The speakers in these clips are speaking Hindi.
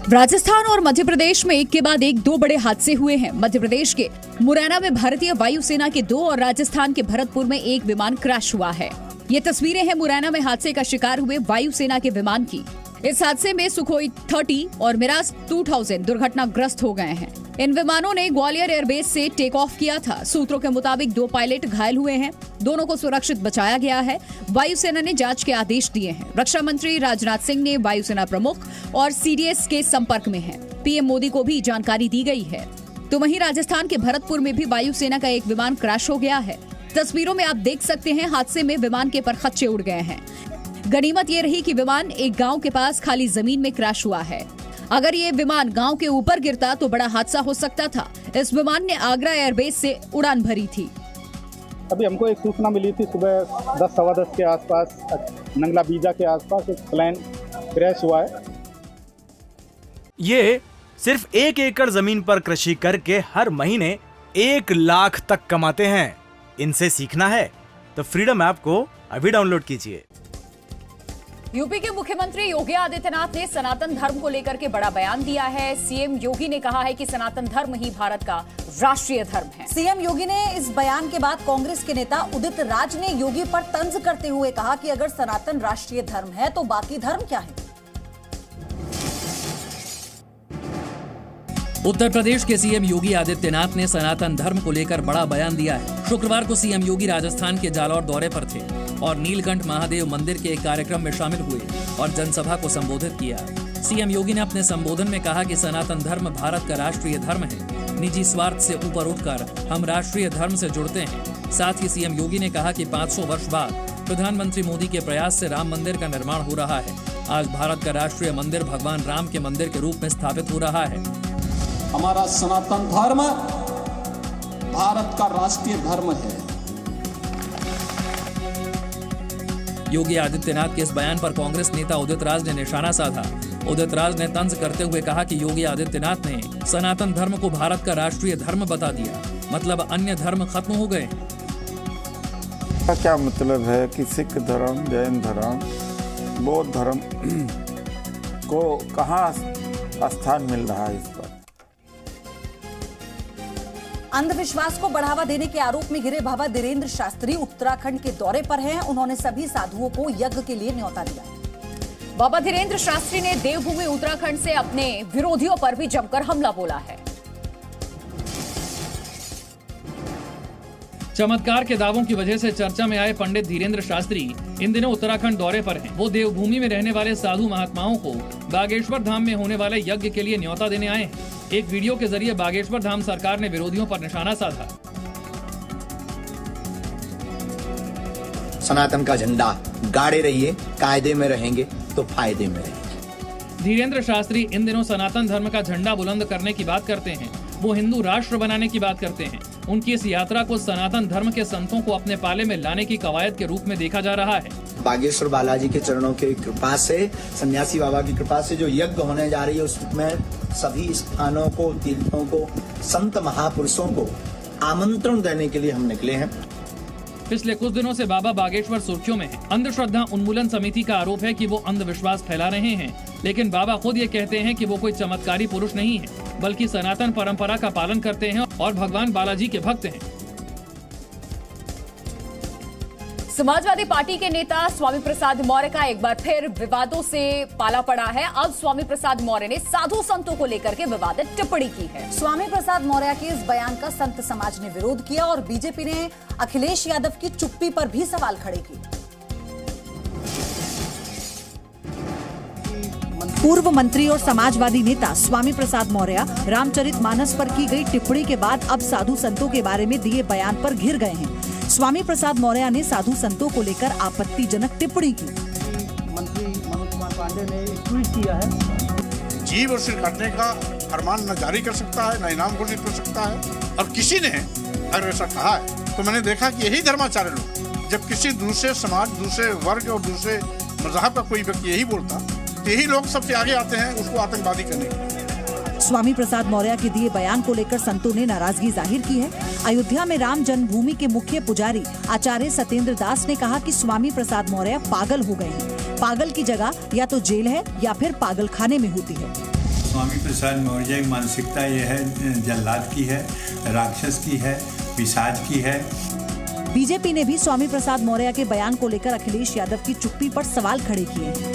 राजस्थान और मध्य प्रदेश में एक के बाद एक दो बड़े हादसे हुए हैं। मध्य प्रदेश के मुरैना में भारतीय वायुसेना के 2 और राजस्थान के भरतपुर में एक विमान क्रैश हुआ है। ये तस्वीरें हैं मुरैना में हादसे का शिकार हुए वायुसेना के विमान की। इस हादसे में सुखोई 30 और मिराज 2000 दुर्घटनाग्रस्त हो गए हैं। इन विमानों ने ग्वालियर एयरबेस से टेक ऑफ किया था। सूत्रों के मुताबिक 2 पायलट घायल हुए हैं। दोनों को सुरक्षित बचाया गया है। वायुसेना ने जांच के आदेश दिए हैं। रक्षा मंत्री राजनाथ सिंह ने वायुसेना प्रमुख और सीडीएस के संपर्क में हैं। पीएम मोदी को भी जानकारी दी गई है। तो वहीं राजस्थान के भरतपुर में भी वायुसेना का एक विमान क्रैश हो गया है। तस्वीरों में आप देख सकते हैं हादसे में विमान के परखच्चे उड़ गए हैं। गनीमत ये रही कि विमान एक गांव के पास खाली जमीन में क्रैश हुआ है। अगर ये विमान गांव के ऊपर गिरता तो बड़ा हादसा हो सकता था। इस विमान ने आगरा एयरबेस से उड़ान भरी थी। अभी हमको एक सूचना मिली थी सुबह 10 सवा 10 के आसपास नंगला बीजा के आसपास एक प्लेन क्रैश हुआ है। ये सिर्फ 1 एकड़ जमीन पर कृषि करके हर महीने 1 लाख तक कमाते हैं। इनसे सीखना है तो फ्रीडम ऐप को अभी डाउनलोड कीजिए। यूपी के मुख्यमंत्री योगी आदित्यनाथ ने सनातन धर्म को लेकर के बड़ा बयान दिया है। सीएम योगी ने कहा है कि सनातन धर्म ही भारत का राष्ट्रीय धर्म है। सीएम योगी ने इस बयान के बाद कांग्रेस के नेता उदित राज ने योगी पर तंज करते हुए कहा कि अगर सनातन राष्ट्रीय धर्म है तो बाकी धर्म क्या है। उत्तर प्रदेश के सीएम योगी आदित्यनाथ ने सनातन धर्म को लेकर बड़ा बयान दिया है। शुक्रवार को सीएम योगी राजस्थान के जालौर दौरे पर थे और नीलकंठ महादेव मंदिर के एक कार्यक्रम में शामिल हुए और जनसभा को संबोधित किया। सीएम योगी ने अपने संबोधन में कहा कि सनातन धर्म भारत का राष्ट्रीय धर्म है। निजी स्वार्थ से ऊपर उठकर हम राष्ट्रीय धर्म से जुड़ते हैं। साथ ही सीएम योगी ने कहा कि 500 वर्ष बाद प्रधानमंत्री मोदी के प्रयास से राम मंदिर का निर्माण हो रहा है। आज भारत का राष्ट्रीय मंदिर भगवान राम के मंदिर के रूप में स्थापित हो रहा है। हमारा सनातन धर्म भारत का राष्ट्रीय धर्म है। योगी आदित्यनाथ के इस बयान पर कांग्रेस नेता उदित राज ने निशाना साधा। उदित राज ने तंज करते हुए कहा कि योगी आदित्यनाथ ने सनातन धर्म को भारत का राष्ट्रीय धर्म बता दिया, मतलब अन्य धर्म खत्म हो गए। क्या मतलब है कि सिख धर्म, जैन धर्म, बौद्ध धर्म को कहाँ स्थान मिल रहा है इस पर। अंधविश्वास को बढ़ावा देने के आरोप में घिरे बाबा धीरेन्द्र शास्त्री उत्तराखंड के दौरे पर हैं। उन्होंने सभी साधुओं को यज्ञ के लिए न्योता दिया। बाबा धीरेन्द्र शास्त्री ने देवभूमि उत्तराखंड से अपने विरोधियों पर भी जमकर हमला बोला है। चमत्कार के दावों की वजह से चर्चा में आए पंडित धीरेन्द्र शास्त्री इन दिनों उत्तराखंड दौरे पर हैं। वो देवभूमि में रहने वाले साधु महात्माओं को बागेश्वर धाम में होने वाले यज्ञ के लिए न्योता देने आए हैं। एक वीडियो के जरिए बागेश्वर धाम सरकार ने विरोधियों पर निशाना साधा। सनातन का झंडा गाड़े रहिए, कायदे में रहेंगे तो फायदे में रहेंगे। धीरेन्द्र शास्त्री इन दिनों सनातन धर्म का झंडा बुलंद करने की बात करते हैं। वो हिंदू राष्ट्र बनाने की बात करते हैं। उनकी इस यात्रा को सनातन धर्म के संतों को अपने पाले में लाने की कवायद के रूप में देखा जा रहा है। बागेश्वर बालाजी के चरणों की कृपा से, सन्यासी बाबा की कृपा से जो यज्ञ होने जा रही है उसमें सभी स्थानों को, तीर्थों को, संत महापुरुषों को आमंत्रण देने के लिए हम निकले हैं। पिछले कुछ दिनों से बाबा बागेश्वर सुर्खियों में है। अंधश्रद्धा उन्मूलन समिति का आरोप है कि वो अंधविश्वास फैला रहे हैं, लेकिन बाबा खुद ये कहते हैं कि वो कोई चमत्कारी पुरुष नहीं है, बल्कि सनातन परंपरा का पालन करते हैं और भगवान बालाजी के भक्त हैं। समाजवादी पार्टी के नेता स्वामी प्रसाद मौर्य का एक बार फिर विवादों से पाला पड़ा है। अब स्वामी प्रसाद मौर्य ने साधु संतों को लेकर के विवादित टिप्पणी की है। स्वामी प्रसाद मौर्य के इस बयान का संत समाज ने विरोध किया और बीजेपी ने अखिलेश यादव की चुप्पी पर भी सवाल खड़े किए। पूर्व मंत्री और समाजवादी नेता स्वामी प्रसाद मौर्य रामचरितमानस पर की गई टिप्पणी के बाद अब साधु संतों के बारे में दिए बयान पर घिर गए हैं। स्वामी प्रसाद मौर्य ने साधु संतों को लेकर आपत्तिजनक टिप्पणी की। मंत्री मनोज कुमार पांडे ने ट्वीट किया है, जीव और सिर काटने का फरमान न जारी कर सकता है, न इनाम घोषित कर सकता है। और किसी ने अगर ऐसा कहा है तो मैंने देखा कि यही धर्माचार्य लोग, जब किसी दूसरे समाज, दूसरे वर्ग और दूसरे मजहब का कोई व्यक्ति यही बोलता, तो यही लोग सबसे आगे आते हैं उसको आतंकवादी करने के लिए। स्वामी प्रसाद मौर्य के दिए बयान को लेकर संतों ने नाराजगी जाहिर की है। अयोध्या में राम जन्मभूमि के मुख्य पुजारी आचार्य सत्येंद्र दास ने कहा कि स्वामी प्रसाद मौर्य पागल हो गए हैं। पागल की जगह या तो जेल है या फिर पागल खाने में होती है। स्वामी प्रसाद मौर्य की मानसिकता ये है, जल्लाद की है, राक्षस की है, पिशाच की है। बीजेपी ने भी स्वामी प्रसाद मौर्य के बयान को लेकर अखिलेश यादव की चुप्पी पर सवाल खड़े किए हैं।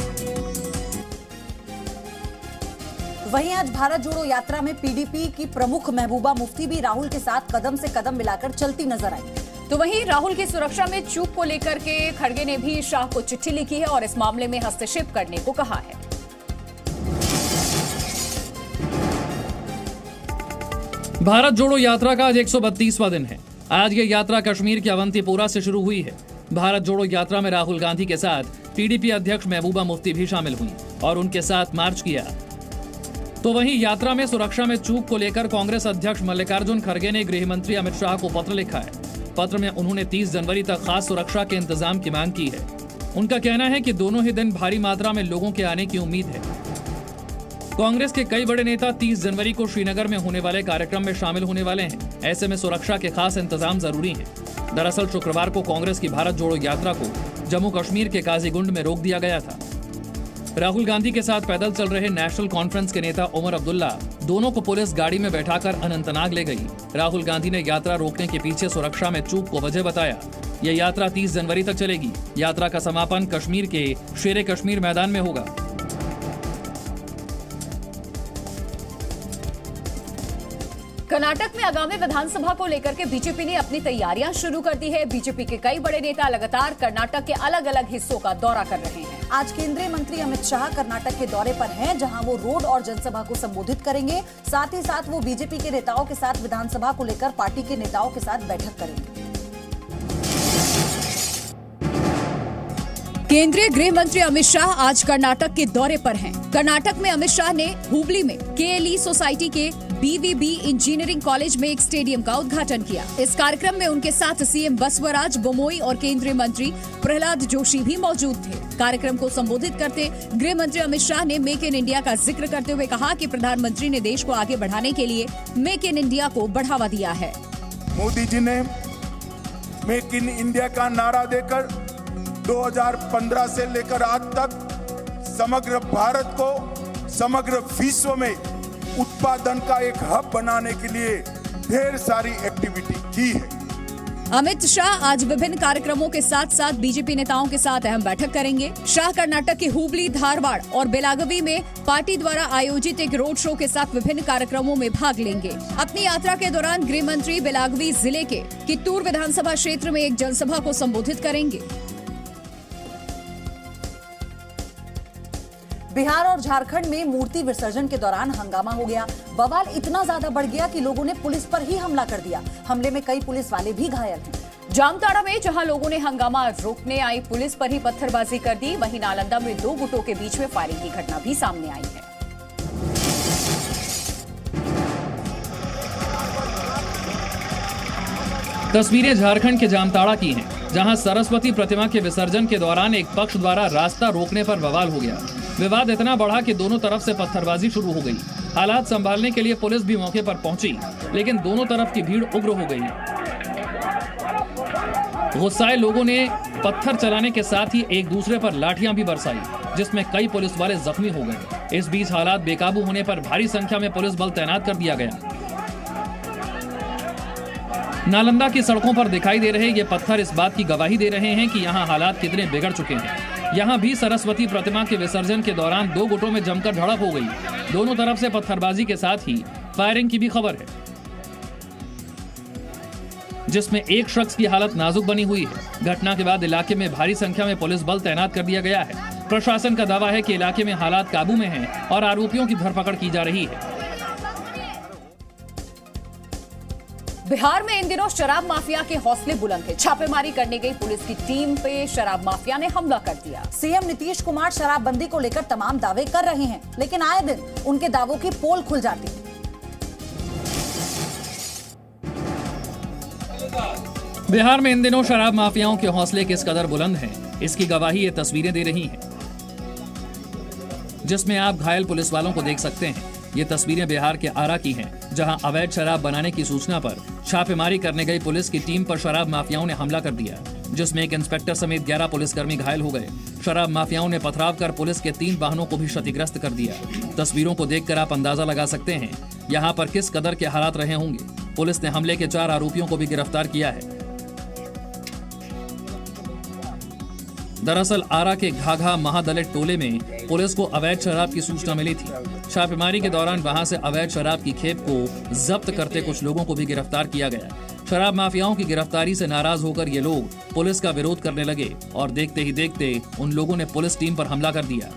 वहीं आज भारत जोड़ो यात्रा में पीडीपी की प्रमुख महबूबा मुफ्ती भी राहुल के साथ कदम से कदम मिलाकर चलती नजर आई। तो वहीं राहुल की सुरक्षा में चूक को लेकर के खड़गे ने भी शाह को चिट्ठी लिखी है और इस मामले में हस्तक्षेप करने को कहा है। भारत जोड़ो यात्रा का आज 132वां दिन है। आज ये यात्रा कश्मीर के अवंतीपोरा से शुरू हुई है। भारत जोड़ो यात्रा में राहुल गांधी के साथ पीडीपी अध्यक्ष महबूबा मुफ्ती भी शामिल हुई और उनके साथ मार्च किया। तो वहीं यात्रा में सुरक्षा में चूक को लेकर कांग्रेस अध्यक्ष मल्लिकार्जुन खड़गे ने गृह मंत्री अमित शाह को पत्र लिखा है। पत्र में उन्होंने 30 जनवरी तक खास सुरक्षा के इंतजाम की मांग की है। उनका कहना है कि दोनों ही दिन भारी मात्रा में लोगों के आने की उम्मीद है। कांग्रेस के कई बड़े नेता 30 जनवरी को श्रीनगर में होने वाले कार्यक्रम में शामिल होने वाले हैं। ऐसे में सुरक्षा के खास इंतजाम जरूरी है। दरअसल शुक्रवार को कांग्रेस की भारत जोड़ो यात्रा को जम्मू कश्मीर के काजीगुंड में रोक दिया गया था। राहुल गांधी के साथ पैदल चल रहे नेशनल कॉन्फ्रेंस के नेता उमर अब्दुल्ला दोनों को पुलिस गाड़ी में बैठाकर अनंतनाग ले गई। राहुल गांधी ने यात्रा रोकने के पीछे सुरक्षा में चूक को वजह बताया। यह यात्रा 30 जनवरी तक चलेगी। यात्रा का समापन कश्मीर के शेरे कश्मीर मैदान में होगा। कर्नाटक में आगामी विधानसभा को लेकर के बीजेपी ने अपनी तैयारियां शुरू कर दी है। बीजेपी के कई बड़े नेता लगातार कर्नाटक के अलग अलग हिस्सों का दौरा कर रहे हैं। आज केंद्रीय मंत्री अमित शाह कर्नाटक के दौरे पर हैं, जहां वो रोड और जनसभा को संबोधित करेंगे। साथ ही साथ वो बीजेपी के नेताओं के साथ विधानसभा को लेकर पार्टी के नेताओं के साथ बैठक करेंगे। केंद्रीय गृह मंत्री अमित शाह आज कर्नाटक के दौरे पर हैं। कर्नाटक में अमित शाह ने हुबली में केएलई सोसाइटी के बीवीबी इंजीनियरिंग कॉलेज में एक स्टेडियम का उद्घाटन किया। इस कार्यक्रम में उनके साथ सीएम बसवराज बोमोई और केंद्रीय मंत्री प्रहलाद जोशी भी मौजूद थे। कार्यक्रम को संबोधित करते गृह मंत्री अमित शाह ने मेक इन इंडिया का जिक्र करते हुए कहा कि प्रधानमंत्री ने देश को आगे बढ़ाने के लिए मेक इन इंडिया को बढ़ावा दिया है। मोदी जी ने मेक इन इंडिया का नारा देकर 2015 से लेकर आज तक समग्र भारत को समग्र विश्व में उत्पादन का एक हब बनाने के लिए ढेर सारी एक्टिविटी की है। अमित शाह आज विभिन्न कार्यक्रमों के साथ साथ बीजेपी नेताओं के साथ अहम बैठक करेंगे। शाह कर्नाटक के हुबली, धारवाड़ और बेलागवी में पार्टी द्वारा आयोजित एक रोड शो के साथ विभिन्न कार्यक्रमों में भाग लेंगे। अपनी यात्रा के दौरान गृह मंत्री बेलागवी जिले के कित्तूर विधानसभा क्षेत्र में एक जनसभा को संबोधित करेंगे। बिहार और झारखंड में मूर्ति विसर्जन के दौरान हंगामा हो गया। बवाल इतना ज्यादा बढ़ गया कि लोगों ने पुलिस पर ही हमला कर दिया। हमले में कई पुलिस वाले भी घायल हैं। जामताड़ा में जहां लोगों ने हंगामा रोकने आई पुलिस पर ही पत्थरबाजी कर दी, वहीं नालंदा में 2 गुटों के बीच में फायरिंग की घटना भी सामने आई है। तस्वीरें झारखंड के जामताड़ा की हैं, जहां सरस्वती प्रतिमा के विसर्जन के दौरान एक पक्ष द्वारा रास्ता रोकने पर बवाल हो गया। विवाद इतना बढ़ा कि दोनों तरफ से पत्थरबाजी शुरू हो गई। हालात संभालने के लिए पुलिस भी मौके पर पहुंची, लेकिन दोनों तरफ की भीड़ उग्र हो गई। गुस्साए लोगों ने पत्थर चलाने के साथ ही एक दूसरे पर लाठियां भी बरसाई, जिसमें कई पुलिस वाले जख्मी हो गए। इस बीच हालात बेकाबू होने पर भारी संख्या में पुलिस बल तैनात कर दिया गया। नालंदा की सड़कों पर दिखाई दे रहे ये पत्थर इस बात की गवाही दे रहे हैं कि यहाँ हालात कितने बिगड़ चुके हैं। यहाँ भी सरस्वती प्रतिमा के विसर्जन के दौरान 2 गुटों में जमकर झड़प हो गई। दोनों तरफ से पत्थरबाजी के साथ ही फायरिंग की भी खबर है, जिसमें एक शख्स की हालत नाजुक बनी हुई है। घटना के बाद इलाके में भारी संख्या में पुलिस बल तैनात कर दिया गया है। प्रशासन का दावा है कि इलाके में हालात काबू में हैं और आरोपियों की धरपकड़ की जा रही है। बिहार में इन दिनों शराब माफिया के हौसले बुलंद थे। छापेमारी करने गई पुलिस की टीम पे शराब माफिया ने हमला कर दिया। सीएम नीतीश कुमार शराबबंदी को लेकर तमाम दावे कर रहे हैं, लेकिन आए दिन उनके दावों की पोल खुल जाती है। बिहार में इन दिनों शराब माफियाओं के हौसले किस कदर बुलंद हैं, इसकी गवाही ये तस्वीरें दे रही हैं, जिसमें आप घायल पुलिस वालों को देख सकते हैं। ये तस्वीरें बिहार के आरा की हैं, जहां अवैध शराब बनाने की सूचना पर छापेमारी करने गई पुलिस की टीम पर शराब माफियाओं ने हमला कर दिया, जिसमें एक इंस्पेक्टर समेत 11 पुलिसकर्मी घायल हो गए। शराब माफियाओं ने पथराव कर पुलिस के 3 वाहनों को भी क्षतिग्रस्त कर दिया। तस्वीरों को देखकर आप अंदाजा लगा सकते हैं यहाँ पर किस कदर के हालात रहे होंगे। पुलिस ने हमले के 4 आरोपियों को भी गिरफ्तार किया है। दरअसल आरा के घाघा महादलित टोले में पुलिस को अवैध शराब की सूचना मिली थी। छापेमारी के दौरान वहां से अवैध शराब की खेप को जब्त करते कुछ लोगों को भी गिरफ्तार किया गया। शराब माफियाओं की गिरफ्तारी से नाराज होकर ये लोग पुलिस का विरोध करने लगे और देखते ही देखते उन लोगों ने पुलिस टीम पर हमला कर दिया।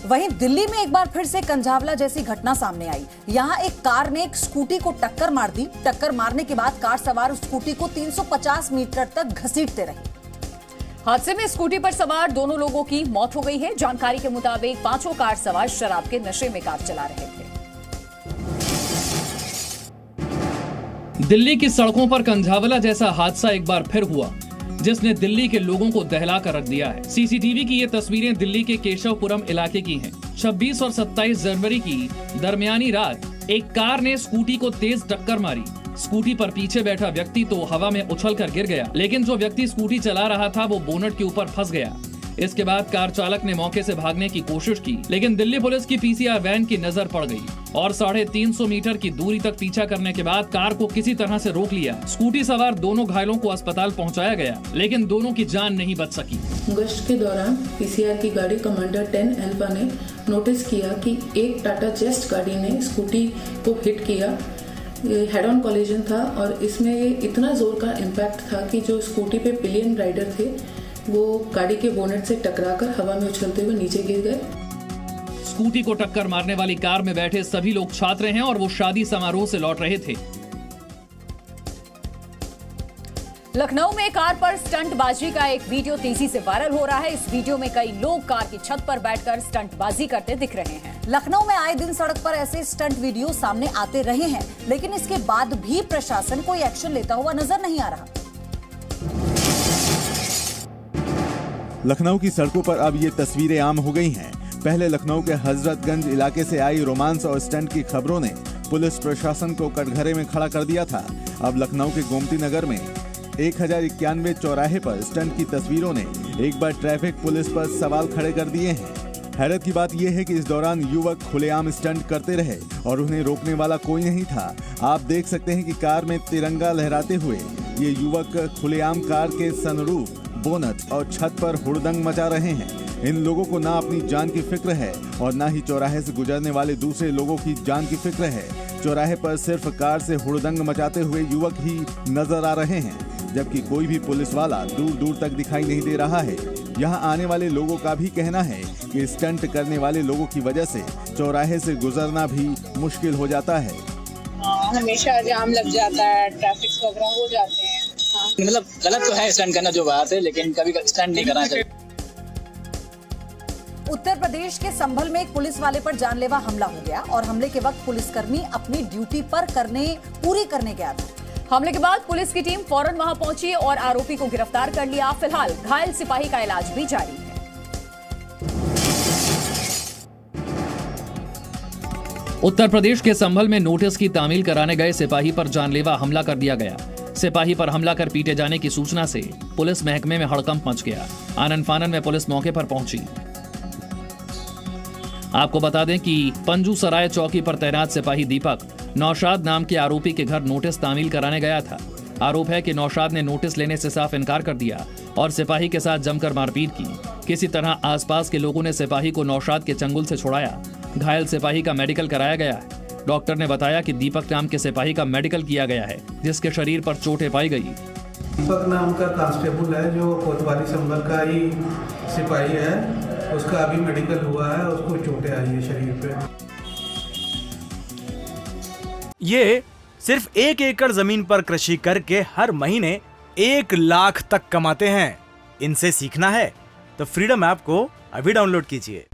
वहीं दिल्ली में एक बार फिर से कंझावला जैसी घटना सामने आई। यहाँ एक कार ने एक स्कूटी को टक्कर मार दी। टक्कर मारने के बाद कार सवार उस स्कूटी को 350 मीटर तक घसीटते रहे। हादसे में स्कूटी पर सवार दोनों लोगों की मौत हो गई है। जानकारी के मुताबिक पांचों कार सवार शराब के नशे में कार चला रहे थे। दिल्ली की सड़कों पर कंझावला जैसा हादसा एक बार फिर हुआ, जिसने दिल्ली के लोगों को दहला कर रख दिया है। सीसीटीवी की ये तस्वीरें दिल्ली के केशवपुरम इलाके की हैं। 26 और 27 जनवरी की दरमियानी रात एक कार ने स्कूटी को तेज टक्कर मारी। स्कूटी पर पीछे बैठा व्यक्ति तो हवा में उछलकर गिर गया, लेकिन जो व्यक्ति स्कूटी चला रहा था वो बोनट के ऊपर फंस गया। इसके बाद कार चालक ने मौके से भागने की कोशिश की, लेकिन दिल्ली पुलिस की पीसीआर वैन की नजर पड़ गई और 350 मीटर की दूरी तक पीछा करने के बाद कार को किसी तरह से रोक लिया। स्कूटी सवार दोनों घायलों को अस्पताल पहुंचाया गया, लेकिन दोनों की जान नहीं बच सकी। गश्त के दौरान पीसीआर की गाड़ी कमांडर 10 अल्फा ने नोटिस किया कि एक टाटा जेस्ट गाड़ी ने स्कूटी को हिट किया। हेड ऑन कॉलिजन था और इसमें इतना जोर का इम्पैक्ट था कि जो स्कूटी पे पिलियन राइडर थे वो गाड़ी के बोनेट से टकराकर हवा में उछलते हुए नीचे गिर गए। स्कूटी को टक्कर मारने वाली कार में बैठे सभी लोग छात्र हैं और वो शादी समारोह से लौट रहे थे। लखनऊ में कार पर स्टंटबाजी का एक वीडियो तेजी से वायरल हो रहा है। इस वीडियो में कई लोग कार की छत पर बैठकर स्टंटबाजी करते दिख रहे हैं। लखनऊ में आए दिन सड़क पर ऐसे स्टंट वीडियो सामने आते रहे हैं, लेकिन इसके बाद भी प्रशासन कोई एक्शन लेता हुआ नजर नहीं आ रहा। लखनऊ की सड़कों पर अब ये तस्वीरें आम हो गई हैं। पहले लखनऊ के हजरतगंज इलाके से आई रोमांस और स्टंट की खबरों ने पुलिस प्रशासन को कटघरे में खड़ा कर दिया था। अब लखनऊ के गोमती नगर में 1091 चौराहे पर स्टंट की तस्वीरों ने एक बार ट्रैफिक पुलिस पर सवाल खड़े कर दिए हैं। हैरत की बात यह है कि इस दौरान युवक खुलेआम स्टंट करते रहे और उन्हें रोकने वाला कोई नहीं था। आप देख सकते हैं कि कार में तिरंगा लहराते हुए ये युवक खुलेआम कार के सनरूफ, बोनट और छत पर हुड़दंग मचा रहे हैं। इन लोगों को ना अपनी जान की फिक्र है और ना ही चौराहे से गुजरने वाले दूसरे लोगों की जान की फिक्र है। चौराहे पर सिर्फ कार से हुड़दंग मचाते हुए युवक ही नजर आ रहे हैं, जबकि कोई भी पुलिस वाला दूर दूर तक दिखाई नहीं दे रहा है। यहाँ आने वाले लोगों का भी कहना है कि स्टंट करने वाले लोगों की वजह से चौराहे से गुजरना भी मुश्किल हो जाता है। हमेशा जाम लग जाता है, ट्रैफिक वगैरह हो जाते हैं। मतलब गलत तो है स्टंट करना जो बात है, लेकिन कभी स्टंट नहीं करना चाहिए। उत्तर प्रदेश के संभल में एक पुलिस वाले पर जानलेवा हमला हो गया और हमले के वक्त पुलिसकर्मी अपनी ड्यूटी पर पूरी करने गया था। हमले के बाद पुलिस की टीम फौरन वहां पहुंची और आरोपी को गिरफ्तार कर लिया। फिलहाल घायल सिपाही का इलाज भी जारी है। उत्तर प्रदेश के संभल में नोटिस की तामील कराने गए सिपाही पर जानलेवा हमला कर दिया गया। सिपाही पर हमला कर पीटे जाने की सूचना से पुलिस महकमे में हड़कंप मच गया। आनन फानन में पुलिस मौके पर पहुंची। आपको बता दें कि पंजू सराय चौकी पर तैनात सिपाही दीपक नौशाद नाम के आरोपी के घर नोटिस तामील कराने गया था। आरोप है कि नौशाद ने नोटिस लेने से साफ इनकार कर दिया और सिपाही के साथ जमकर मारपीट की। किसी तरह आसपास के लोगों ने सिपाही को नौशाद के चंगुल से छुड़ाया। घायल सिपाही का मेडिकल कराया गया है। डॉक्टर ने बताया कि दीपक नाम के सिपाही का मेडिकल किया गया है, जिसके शरीर पर चोटें पाई गई। दीपक नाम का कांस्टेबल है जो कोतवाली संभल का ही सिपाही है, उसका अभी मेडिकल हुआ है, उसको चोटें आई है शरीर पे। ये सिर्फ 1 एकड़ जमीन पर कृषि करके हर महीने 1 लाख तक कमाते हैं। इनसे सीखना है तो फ्रीडम ऐप को अभी डाउनलोड कीजिए।